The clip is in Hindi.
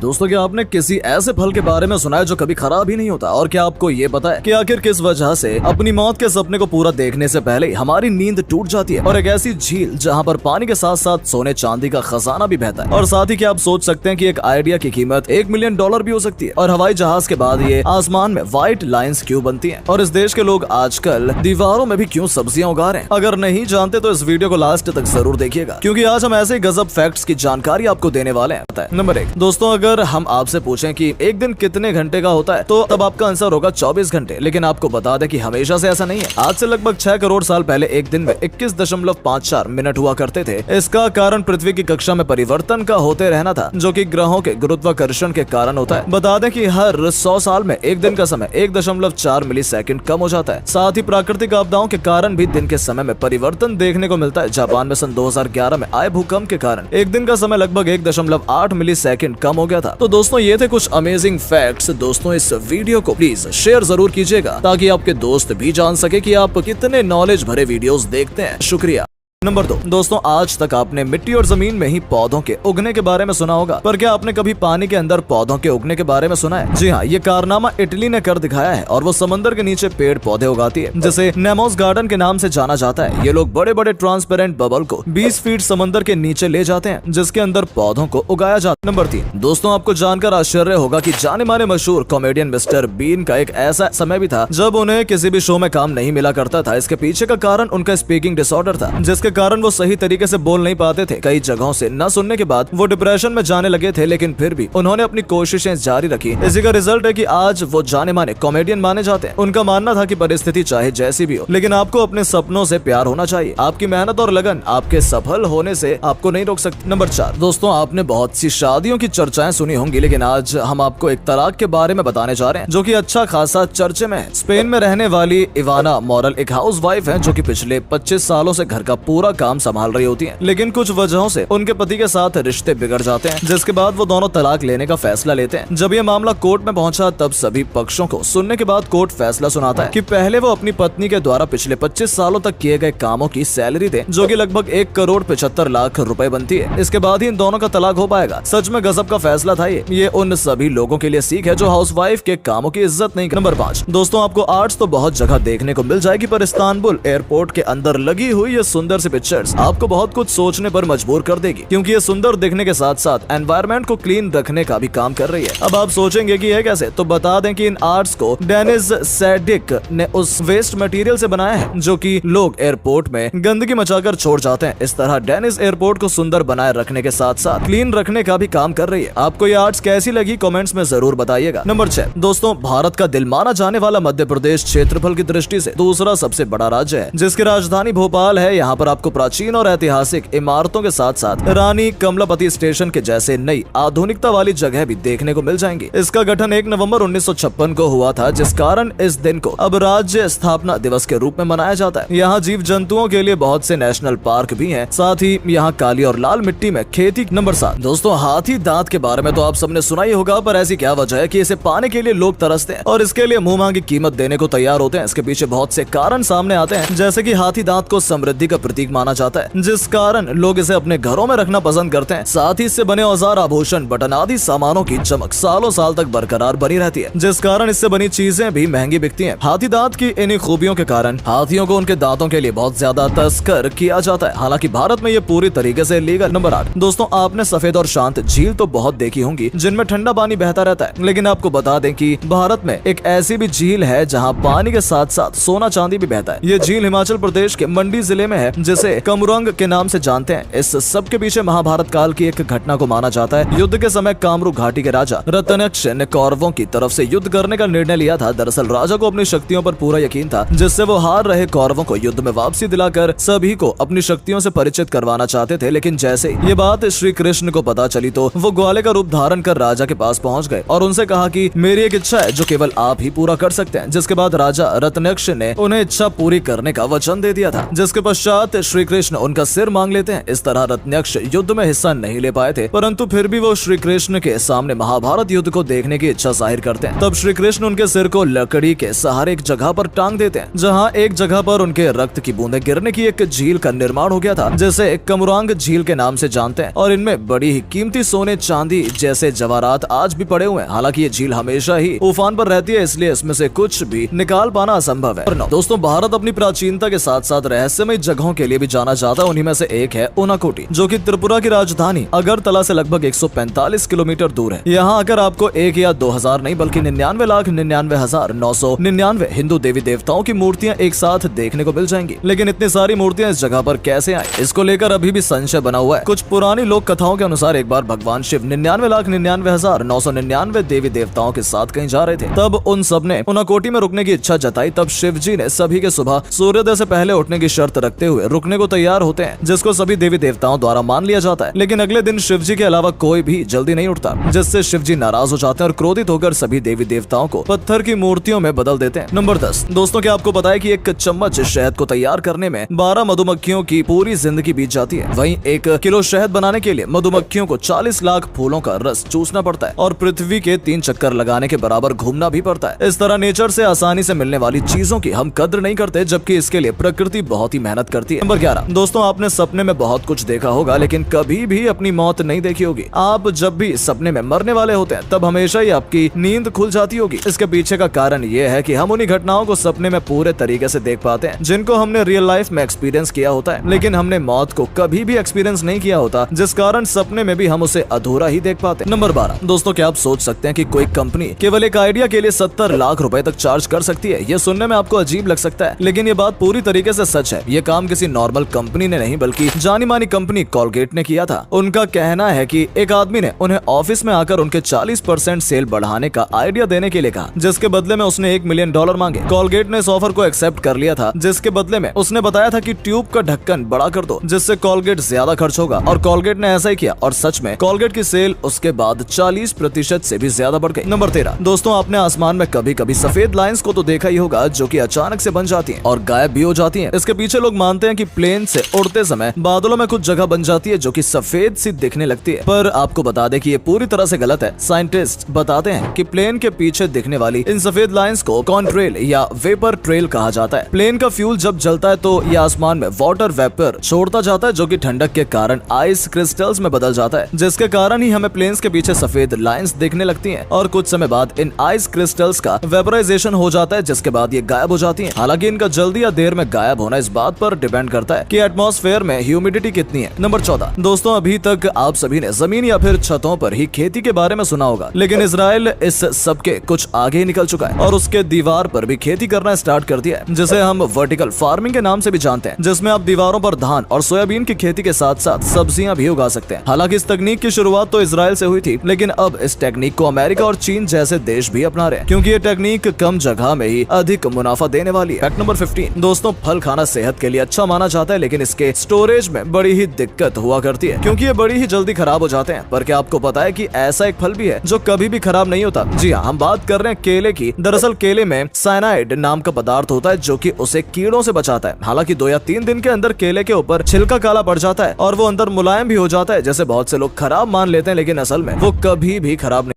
दोस्तों, क्या आपने किसी ऐसे फल के बारे में सुना है जो कभी खराब ही नहीं होता? और क्या आपको ये पता है कि आखिर किस वजह से अपनी मौत के सपने को पूरा देखने से पहले ही हमारी नींद टूट जाती है? और एक ऐसी झील जहाँ पर पानी के साथ साथ सोने चांदी का खजाना भी बहता है। और साथ ही क्या आप सोच सकते हैं कि एक आइडिया की कीमत $1 मिलियन भी हो सकती है? और हवाई जहाज के बाद ये आसमान में व्हाइट लाइंस क्यों बनती हैं? और इस देश के लोग आजकल दीवारों में भी क्यों सब्जियां उगा रहे हैं? अगर नहीं जानते तो इस वीडियो को लास्ट तक जरूर देखिएगा, क्योंकि आज हम ऐसे गजब फैक्ट्स की जानकारी आपको देने वाले हैं। नंबर 1 दोस्तों, अगर हम आपसे पूछें कि एक दिन कितने घंटे का होता है, तो तब आपका आंसर होगा 24 घंटे। लेकिन आपको बता दें कि हमेशा से ऐसा नहीं है। आज से लगभग 6 करोड़ साल पहले एक दिन में 21.54 मिनट हुआ करते थे। इसका कारण पृथ्वी की कक्षा में परिवर्तन का होते रहना था, जो कि ग्रहों के गुरुत्वाकर्षण के कारण होता है। बता दें कि हर 100 साल में एक दिन का समय 1.4 मिलीसेकंड कम हो जाता है। साथ ही प्राकृतिक आपदाओं के कारण भी दिन के समय में परिवर्तन देखने को मिलता है। जापान में सन 2011 में आए भूकंप के कारण एक दिन का समय लगभग 1.8 मिलीसेकंड कम हो गया था। तो दोस्तों, ये थे कुछ अमेजिंग फैक्ट्स। दोस्तों, इस वीडियो को प्लीज शेयर जरूर कीजिएगा, ताकि आपके दोस्त भी जान सके कि आप कितने नॉलेज भरे वीडियोस देखते हैं। शुक्रिया। नंबर 2 दोस्तों, आज तक आपने मिट्टी और जमीन में ही पौधों के उगने के बारे में सुना होगा, पर क्या आपने कभी पानी के अंदर पौधों के उगने के बारे में सुना है? जी हाँ, ये कारनामा इटली ने कर दिखाया है, और वो समंदर के नीचे पेड़ पौधे उगाती है, जिसे नेमोस गार्डन के नाम से जाना जाता है। ये लोग बड़े बड़े ट्रांसपेरेंट बबल को 20 फीट समंदर के नीचे ले जाते हैं, जिसके अंदर पौधों को उगाया जाता है। नंबर 3 दोस्तों, आपको जानकर आश्चर्य होगा कि जाने माने मशहूर कॉमेडियन मिस्टर बीन का एक ऐसा समय भी था जब उन्हें किसी भी शो में काम नहीं मिला करता था। इसके पीछे का कारण उनका स्पीकिंग डिसऑर्डर था, जिसके कारण वो सही तरीके से बोल नहीं पाते थे। कई जगहों से न सुनने के बाद वो डिप्रेशन में जाने लगे थे, लेकिन फिर भी उन्होंने अपनी कोशिशें जारी रखी। इसी का रिजल्ट है कि आज वो जाने माने कॉमेडियन माने जाते हैं। उनका मानना था कि परिस्थिति चाहे जैसी भी हो, लेकिन आपको अपने सपनों से प्यार होना चाहिए। आपकी मेहनत और लगन आपके सफल होने से आपको नहीं रोक सकती। नंबर 4 दोस्तों, आपने बहुत सी शादियों की चर्चाएं सुनी होंगी, लेकिन आज हम आपको एक तलाक के बारे में बताने जा रहे हैं, जो कि अच्छा खासा चर्चे में है। स्पेन में रहने वाली इवाना मॉरल एक हाउसवाइफ है, जो कि पिछले 25 सालों से घर का पूरा काम संभाल रही होती हैं। लेकिन कुछ वजहों से उनके पति के साथ रिश्ते बिगड़ जाते हैं, जिसके बाद वो दोनों तलाक लेने का फैसला लेते हैं। जब ये मामला कोर्ट में पहुंचा, तब सभी पक्षों को सुनने के बाद कोर्ट फैसला सुनाता है कि पहले वो अपनी पत्नी के द्वारा पिछले 25 सालों तक किए गए कामों की सैलरी दे, जो कि लगभग 1,75,00,000 रुपए बनती है। इसके बाद ही इन दोनों का तलाक हो पाएगा। सच में गजब का फैसला था ये उन सभी लोगों के लिए सीख है जो हाउसवाइफ के कामों की इज्जत नहीं। नंबर 5 दोस्तों, आपको आर्ट्स तो बहुत जगह देखने को मिल जाएगी, पर इस्तांबुल एयरपोर्ट के अंदर लगी हुई ये सुंदर सी पिक्चर्स आपको बहुत कुछ सोचने पर मजबूर कर देगी, क्योंकि ये सुंदर दिखने के साथ साथ एनवायरनमेंट को क्लीन रखने का भी काम कर रही है। अब आप सोचेंगे कि ये कैसे, तो बता दें कि इन आर्ट्स को डेनिस सैडिक ने उस वेस्ट मटेरियल से बनाया है जो कि लोग एयरपोर्ट में गंदगी मचाकर छोड़ जाते हैं। इस तरह डेनिस एयरपोर्ट को सुंदर बनाए रखने के साथ साथ क्लीन रखने का भी काम कर रही है। आपको ये आर्ट्स कैसी लगी, कमेंट्स में जरूर बताइएगा। नंबर 6 दोस्तों, भारत का दिल माना जाने वाला मध्य प्रदेश क्षेत्रफल की दृष्टि से दूसरा सबसे बड़ा राज्य है, जिसकी राजधानी भोपाल है। यहाँ पर आपको प्राचीन और ऐतिहासिक इमारतों के साथ साथ रानी कमलापति स्टेशन के जैसे नई आधुनिकता वाली जगह भी देखने को मिल जाएंगी। इसका गठन 1 नवंबर 1956 को हुआ था, जिस कारण इस दिन को अब राज्य स्थापना दिवस के रूप में मनाया जाता है। यहाँ जीव जंतुओं के लिए बहुत से नेशनल पार्क भी हैं। साथ ही यहाँ काली और लाल मिट्टी में खेती। नंबर 7 दोस्तों, हाथी दांत के बारे में तो आप सबने सुना ही होगा, पर ऐसी क्या वजह है कि इसे पाने के लिए लोग तरसते हैं और इसके लिए मुंह मांगी कीमत देने को तैयार होते हैं? इसके पीछे बहुत से कारण सामने आते हैं, जैसे कि हाथी दांत को समृद्धि का प्रतीक माना जाता है, जिस कारण लोग इसे अपने घरों में रखना पसंद करते हैं। साथ ही इससे बने औजार, आभूषण, बटन आदि सामानों की चमक सालों साल तक बरकरार बनी रहती है, जिस कारण इससे बनी चीजें भी महंगी बिकती हैं। हाथी दांत की इन्हीं खूबियों के कारण हाथियों को उनके दांतों के लिए बहुत ज्यादा तस्कर किया जाता है। हालांकि भारत में ये पूरी तरीके से लीगल। नंबर 8 दोस्तों, आपने सफेद और शांत झील तो बहुत देखी होंगी, जिनमें ठंडा पानी बहता रहता है, लेकिन आपको बता दें कि भारत में एक ऐसी भी झील है जहाँ पानी के साथ साथ सोना चांदी भी बहता है। ये झील हिमाचल प्रदेश के मंडी जिले में है, जिसे कमरंग के नाम से जानते हैं। इस सब के पीछे महाभारत काल की एक घटना को माना जाता है। युद्ध के समय कामरू घाटी के राजा रत्नक्ष ने कौरवों की तरफ से युद्ध करने का निर्णय लिया था। दरअसल राजा को अपनी शक्तियों पर पूरा यकीन था, जिससे वो हार रहे कौरवों को युद्ध में वापसी दिलाकर सभी को अपनी शक्तियों से परिचित करवाना चाहते थे। लेकिन जैसे ये बात श्री कृष्ण को पता चली, तो वो ग्वाले का रूप धारण कर राजा के पास पहुंच गए और उनसे कहा कि मेरी एक इच्छा है जो केवल आप ही पूरा कर सकते हैं। जिसके बाद राजा रत्नक्ष ने उन्हें इच्छा पूरी करने का वचन दे दिया था। जिसके पश्चात से श्री कृष्ण उनका सिर मांग लेते हैं। इस तरह रत्न्यक्ष युद्ध में हिस्सा नहीं ले पाए थे, परंतु फिर भी वो श्री कृष्ण के सामने महाभारत युद्ध को देखने की इच्छा जाहिर करते हैं। तब श्री कृष्ण उनके सिर को लकड़ी के सहारे एक जगह पर टांग देते हैं, जहाँ एक जगह पर उनके रक्त की बूंदें गिरने की एक झील का निर्माण हो गया था, जिसे कमुरांग झील के नाम से जानते हैं। और इनमें बड़ी ही कीमती सोने चांदी जैसे जवाहरात आज भी पड़े हुए हैं। हालांकि ये झील हमेशा ही उफान पर रहती है, इसलिए इसमें से कुछ भी निकाल पाना असंभव है। दोस्तों, भारत अपनी प्राचीनता के साथ साथ रहस्यमय जगहों के लिए भी जाना जाता है। उन्हीं में से एक है उनाकोटी, जो कि त्रिपुरा की राजधानी अगरतला से लगभग 145 किलोमीटर दूर है। यहाँ आकर आपको 1 या 2,000 नहीं बल्कि 99,99,999 हिंदू देवी देवताओं की मूर्तियाँ एक साथ देखने को मिल जाएंगी। लेकिन इतनी सारी मूर्तियाँ इस जगह पर कैसे आई, इसको लेकर अभी भी संशय बना हुआ है। कुछ पुरानी लोक कथाओं के अनुसार एक बार भगवान शिव 99,99,999 देवी देवताओं के साथ कहीं जा रहे थे। तब उन सब ने उनाकोटी में रुकने की इच्छा जताई। तब शिव जी ने सभी के सुबह सूर्योदय से पहले उठने की शर्त रखते हुए रुकने को तैयार होते हैं, जिसको सभी देवी देवताओं द्वारा मान लिया जाता है। लेकिन अगले दिन शिव जी के अलावा कोई भी जल्दी नहीं उठता, जिससे शिव जी नाराज हो जाते हैं और क्रोधित होकर सभी देवी देवताओं को पत्थर की मूर्तियों में बदल देते हैं। नंबर 10। दोस्तों, क्या आपको पता है कि एक चम्मच शहद को तैयार करने में 12 मधुमक्खियों की पूरी जिंदगी बीत जाती है। वहीं 1 किलो शहद बनाने के लिए मधुमक्खियों को 40 लाख फूलों का रस चूसना पड़ता है और पृथ्वी के 3 चक्कर लगाने के बराबर घूमना भी पड़ता है। इस तरह नेचर से आसानी से मिलने वाली चीजों की हम कद्र नहीं करते, जबकि इसके लिए प्रकृति बहुत ही मेहनत करती है। नंबर 11। दोस्तों, आपने सपने में बहुत कुछ देखा होगा, लेकिन कभी भी अपनी मौत नहीं देखी होगी। आप जब भी सपने में मरने वाले होते हैं, तब हमेशा ही आपकी नींद खुल जाती होगी। इसके पीछे का कारण ये है कि हम उन्हीं घटनाओं को सपने में पूरे तरीके से देख पाते हैं, जिनको हमने रियल लाइफ में एक्सपीरियंस किया होता है। लेकिन हमने मौत को कभी भी एक्सपीरियंस नहीं किया होता, जिस कारण सपने में भी हम उसे अधूरा ही देख पाते हैं। नंबर 12। दोस्तों, क्या आप सोच सकते हैं कि कोई कंपनी केवल एक आइडिया के लिए 70 लाख रुपए तक चार्ज कर सकती है? ये सुनने में आपको अजीब लग सकता है, लेकिन ये बात पूरी तरीके से सच है। ये काम किसी नॉर्मल कंपनी ने नहीं, बल्कि जानी मानी कंपनी कोलगेट ने किया था। उनका कहना है कि एक आदमी ने उन्हें ऑफिस में आकर उनके 40% सेल बढ़ाने का आइडिया देने के लिए कहा, जिसके बदले में उसने $1 मिलियन मांगे। कोलगेट ने इस ऑफर को एक्सेप्ट कर लिया था, जिसके बदले में उसने बताया था कि ट्यूब का ढक्कन बड़ा कर दो, जिससे कोलगेट ज्यादा खर्च होगा। और कोलगेट ने ऐसा ही किया और सच में कोलगेट की सेल उसके बाद 40% से भी ज्यादा बढ़ गई। नंबर 13। दोस्तों, आपने आसमान में कभी कभी सफेद लाइंस को तो देखा ही होगा, जो कि अचानक से बन जाती हैं और गायब भी हो जाती हैं। इसके पीछे लोग मानते हैं कि प्लेन से उड़ते समय बादलों में कुछ जगह बन जाती है, जो कि सफेद सी दिखने लगती है। पर आपको बता दें कि ये पूरी तरह से गलत है। साइंटिस्ट बताते हैं कि प्लेन के पीछे दिखने वाली इन सफेद लाइंस को कॉन्ट्रेल या वेपर ट्रेल कहा जाता है। प्लेन का फ्यूल जब जलता है तो ये आसमान में वाटर वेपर छोड़ता जाता है, जो कि ठंडक के कारण आइस क्रिस्टल्स में बदल जाता है, जिसके कारण ही हमें प्लेन्स के पीछे सफेद लाइंस दिखने लगती हैं। और कुछ समय बाद इन आइस क्रिस्टल्स का वेपराइजेशन हो जाता है, जिसके बाद ये गायब हो जाती हैं। हालांकि इनका जल्दी या देर में गायब होना इस बात पर डिपेंड करता है कि एटमॉस्फेयर में ह्यूमिडिटी कितनी है। नंबर 14। दोस्तों, अभी तक आप सभी ने जमीन या फिर छतों पर ही खेती के बारे में सुना होगा, लेकिन इजराइल इस सबके कुछ आगे ही निकल चुका है और उसके दीवार पर भी खेती करना स्टार्ट कर दिया है, जिसे हम वर्टिकल फार्मिंग के नाम से भी जानते हैं, जिसमें आप दीवारों पर धान और सोयाबीन की खेती के साथ साथ सब्जियां भी उगा सकते हैं। हालांकि इस तकनीक की शुरुआत तो इजराइल से हुई थी, लेकिन अब इस टेक्निक को अमेरिका और चीन जैसे देश भी अपना रहे हैं, क्योंकि ये टेक्निक कम जगह में ही अधिक मुनाफा देने वाली है। Fact number 15। दोस्तों, फल खाना सेहत के लिए अच्छा माना जाता है, लेकिन इसके स्टोरेज में बड़ी ही दिक्कत हुआ करती है, क्योंकि ये बड़ी ही जल्दी खराब हो जाते हैं। पर क्या आपको पता है कि ऐसा एक फल भी है जो कभी भी खराब नहीं होता? जी हाँ, हम बात कर रहे हैं केले की। दरअसल केले में साइनाइड नाम का पदार्थ होता है, जो कि उसे कीड़ों से बचाता है। हालांकि 2 या 3 दिन के अंदर केले के ऊपर छिलका काला पड़ जाता है और वो अंदर मुलायम भी हो जाता है, जैसे बहुत से लोग खराब मान लेते हैं, लेकिन असल में वो कभी भी खराब नहीं